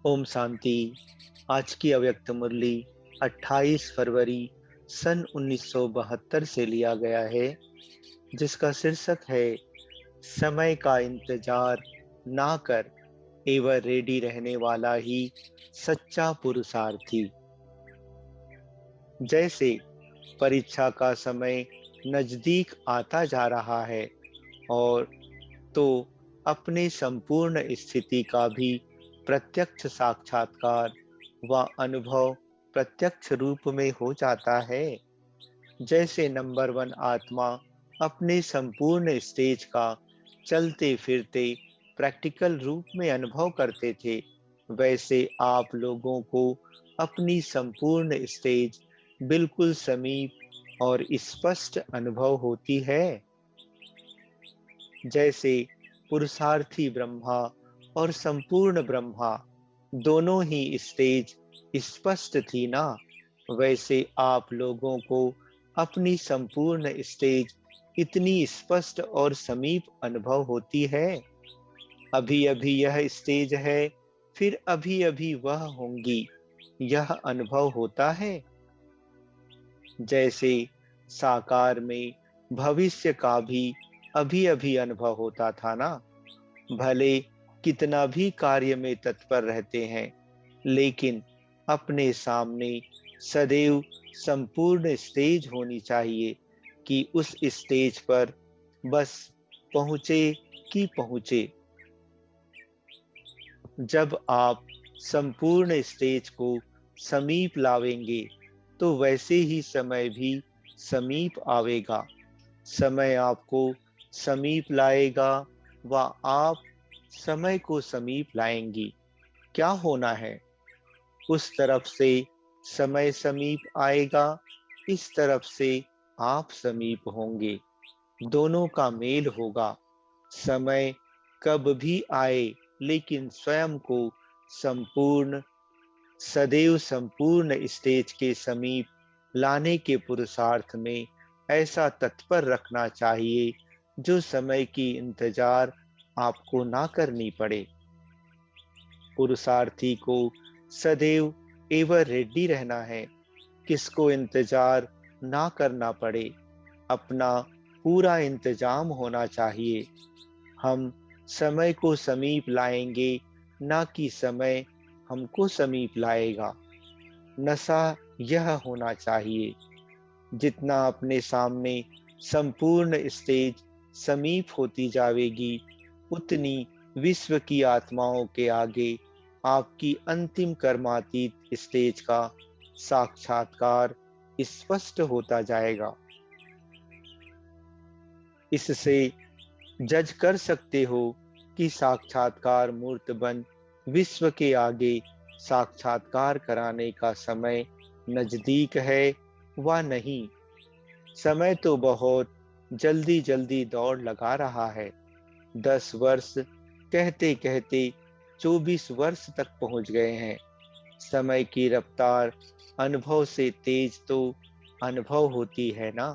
ओम शांति। आज की अव्यक्त मुरली 28 फरवरी सन 1972 से लिया गया है, जिसका शीर्षक है समय का इंतजार ना कर, एवर रेडी रहने वाला ही सच्चा पुरुषार्थी। जैसे परीक्षा का समय नजदीक आता जा रहा है और तो अपने संपूर्ण स्थिति का भी प्रत्यक्ष साक्षात्कार व अनुभव प्रत्यक्ष रूप में हो जाता है। जैसे नंबर वन आत्मा अपने संपूर्ण स्टेज का चलते फिरते प्रैक्टिकल रूप में अनुभव करते थे, वैसे आप लोगों को अपनी संपूर्ण स्टेज बिल्कुल समीप और स्पष्ट अनुभव होती है। जैसे पुरुषार्थी ब्रह्मा और संपूर्ण ब्रह्मा दोनों ही स्टेज स्पष्ट थी ना, वैसे आप लोगों को अपनी संपूर्ण स्टेज इतनी स्पष्ट और समीप अनुभव होती है। अभी अभी यह स्टेज है, फिर अभी अभी वह होंगी, यह अनुभव होता है। जैसे साकार में भविष्य का भी अभी अभी अनुभव होता था ना। भले कितना भी कार्य में तत्पर रहते हैं, लेकिन अपने सामने सदैव संपूर्ण स्टेज होनी चाहिए कि उस स्टेज पर बस पहुंचे कि पहुंचे। जब आप संपूर्ण स्टेज को समीप लावेंगे, तो वैसे ही समय भी समीप आवेगा। समय आपको समीप लाएगा व आप समय को समीप लाएंगी। क्या होना है? उस तरफ से समय समीप आएगा, इस तरफ से आप समीप होंगे। दोनों का मेल होगा। समय कब भी आए, लेकिन स्वयं को संपूर्ण सदैव संपूर्ण स्टेज के समीप लाने के पुरुषार्थ में ऐसा तत्पर रखना चाहिए जो समय की इंतजार आपको ना करनी पड़े। पुरुषार्थी को सदैव एवर रेडी रहना है, किसको इंतजार ना करना पड़े। अपना पूरा इंतजाम होना चाहिए। हम समय को समीप लाएंगे, ना कि समय हमको समीप लाएगा। नशा यह होना चाहिए। जितना अपने सामने संपूर्ण स्टेज समीप होती जाएगी, उतनी विश्व की आत्माओं के आगे आपकी अंतिम कर्मातीत स्टेज का साक्षात्कार स्पष्ट होता जाएगा। इससे जज कर सकते हो कि साक्षात्कार मूर्त बन विश्व के आगे साक्षात्कार कराने का समय नजदीक है व नहीं। समय तो बहुत जल्दी जल्दी दौड़ लगा रहा है। 10 वर्ष कहते कहते 24 वर्ष तक पहुंच गए हैं। समय की रफ्तार अनुभव से तेज तो अनुभव होती है ना।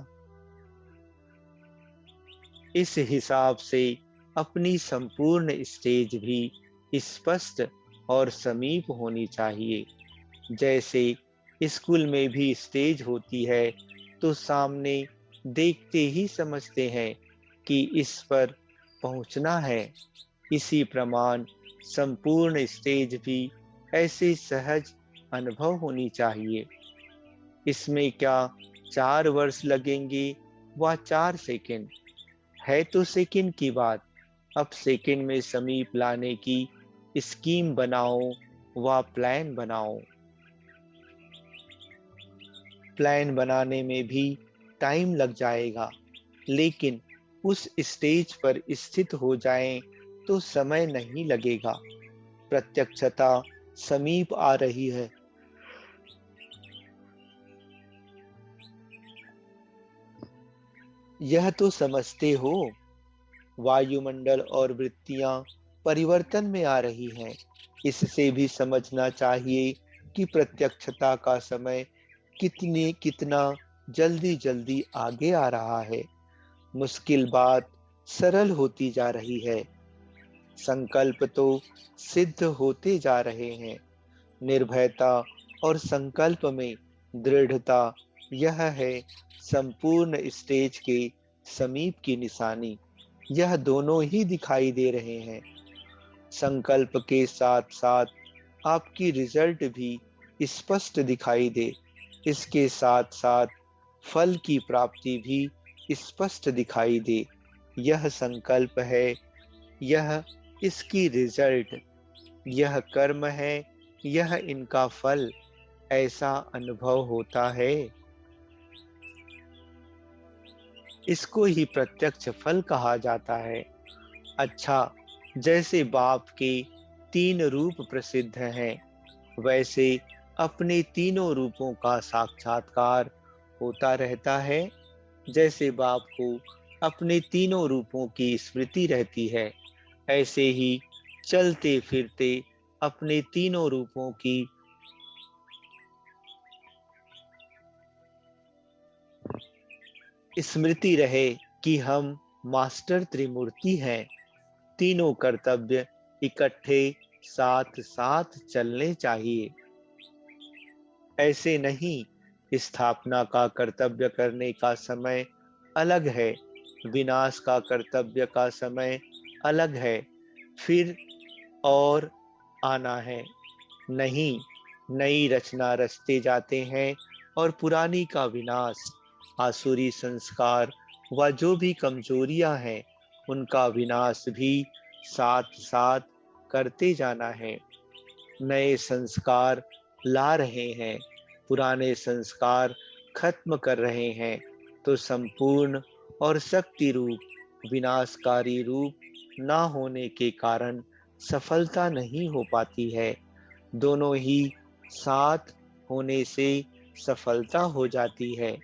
इस हिसाब से अपनी संपूर्ण स्टेज भी स्पष्ट और समीप होनी चाहिए। जैसे स्कूल में भी स्टेज होती है, तो सामने देखते ही समझते हैं कि इस पर पहुंचना है। इसी प्रमाण संपूर्ण स्टेज भी ऐसे सहज अनुभव होनी चाहिए। इसमें क्या 4 वर्ष लगेंगे व 4 सेकंड? है तो सेकंड की बात। अब सेकंड में समीप लाने की स्कीम बनाओ व प्लान बनाओ। प्लान बनाने में भी टाइम लग जाएगा, लेकिन उस स्टेज पर स्थित हो जाएं तो समय नहीं लगेगा। प्रत्यक्षता समीप आ रही है। यह तो समझते हो। वायुमंडल और वृत्तियां परिवर्तन में आ रही हैं। इससे भी समझना चाहिए कि प्रत्यक्षता का समय कितना जल्दी जल्दी आगे आ रहा है। मुश्किल बात सरल होती जा रही है। संकल्प तो सिद्ध होते जा रहे हैं। निर्भयता और संकल्प में दृढ़ता, यह है संपूर्ण स्टेज के समीप की निशानी। यह दोनों ही दिखाई दे रहे हैं। संकल्प के साथ साथ आपकी रिजल्ट भी स्पष्ट दिखाई दे, इसके साथ साथ फल की प्राप्ति भी स्पष्ट दिखाई दे। यह संकल्प है, यह इसकी रिजल्ट, यह कर्म है, यह इनका फल, ऐसा अनुभव होता है। इसको ही प्रत्यक्ष फल कहा जाता है। अच्छा, जैसे बाप के 3 रूप प्रसिद्ध हैं, वैसे अपने तीनों रूपों का साक्षात्कार होता रहता है। जैसे बाप को अपने तीनों रूपों की स्मृति रहती है, ऐसे ही चलते फिरते अपने तीनों रूपों की स्मृति रहे कि हम मास्टर त्रिमूर्ति हैं। तीनों कर्तव्य इकट्ठे साथ साथ चलने चाहिए। ऐसे नहीं, स्थापना का कर्तव्य करने का समय अलग है, विनाश का कर्तव्य का समय अलग है, फिर और आना है। नहीं, नई रचना रचते जाते हैं और पुरानी का विनाश, आसुरी संस्कार व जो भी कमजोरियां हैं, उनका विनाश भी साथ साथ करते जाना है। नए संस्कार ला रहे हैं, पुराने संस्कार खत्म कर रहे हैं, तो संपूर्ण और शक्ति रूप विनाशकारी रूप ना होने के कारण सफलता नहीं हो पाती है। दोनों ही साथ होने से सफलता हो जाती है।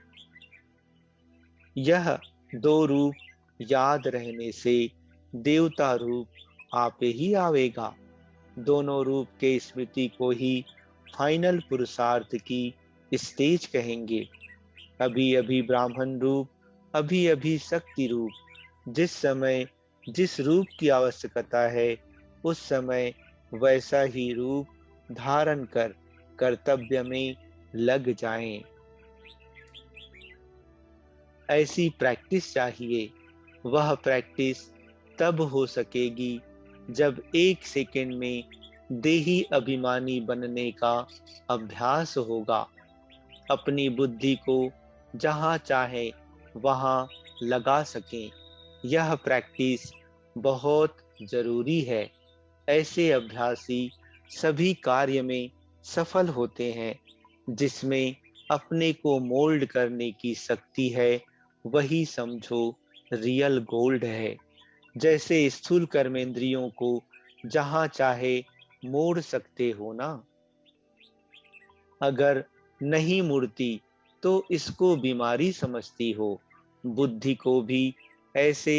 यह 2 रूप याद रहने से देवता रूप आप ही आवेगा। दोनों रूप के स्मृति को ही फाइनल पुरुषार्थ की स्टेज कहेंगे। अभी अभी ब्राह्मण रूप, अभी अभी शक्ति रूप। जिस समय जिस रूप की आवश्यकता है, उस समय वैसा ही रूप धारण कर कर्तव्य में लग जाएं। ऐसी प्रैक्टिस चाहिए। वह प्रैक्टिस तब हो सकेगी जब 1 सेकंड में देही अभिमानी बनने का अभ्यास होगा। अपनी बुद्धि को जहाँ चाहे वहाँ लगा सकें। यह प्रैक्टिस बहुत जरूरी है। ऐसे अभ्यासी सभी कार्य में सफल होते हैं। जिसमें अपने को मोल्ड करने की शक्ति है, वही समझो रियल गोल्ड है। जैसे स्थूल कर्मेंद्रियों को जहाँ चाहे मोड़ सकते हो ना, अगर नहीं मुड़ती तो इसको बीमारी समझती हो। बुद्धि को भी ऐसे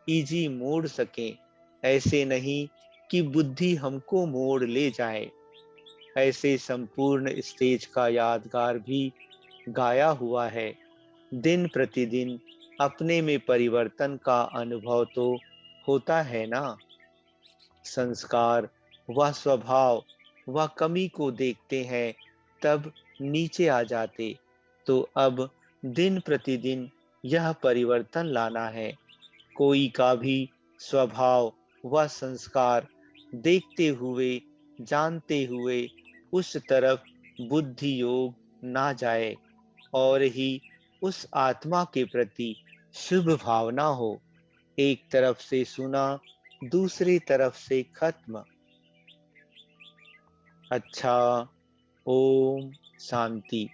इजी मोड़ सके, ऐसे नहीं कि बुद्धि हमको मोड़ ले जाए। ऐसे संपूर्ण स्टेज का यादगार भी गाया हुआ है। दिन प्रतिदिन अपने में परिवर्तन का अनुभव तो होता है ना। संस्कार व स्वभाव व कमी को देखते हैं, तब नीचे आ जाते। तो अब दिन प्रतिदिन यह परिवर्तन लाना है। कोई का भी स्वभाव व संस्कार देखते हुए, जानते हुए उस तरफ बुद्धि योग ना जाए, और ही उस आत्मा के प्रति शुभ भावना हो। एक तरफ से सुना, दूसरी तरफ से खत्म। अच्छा, ओम शांति।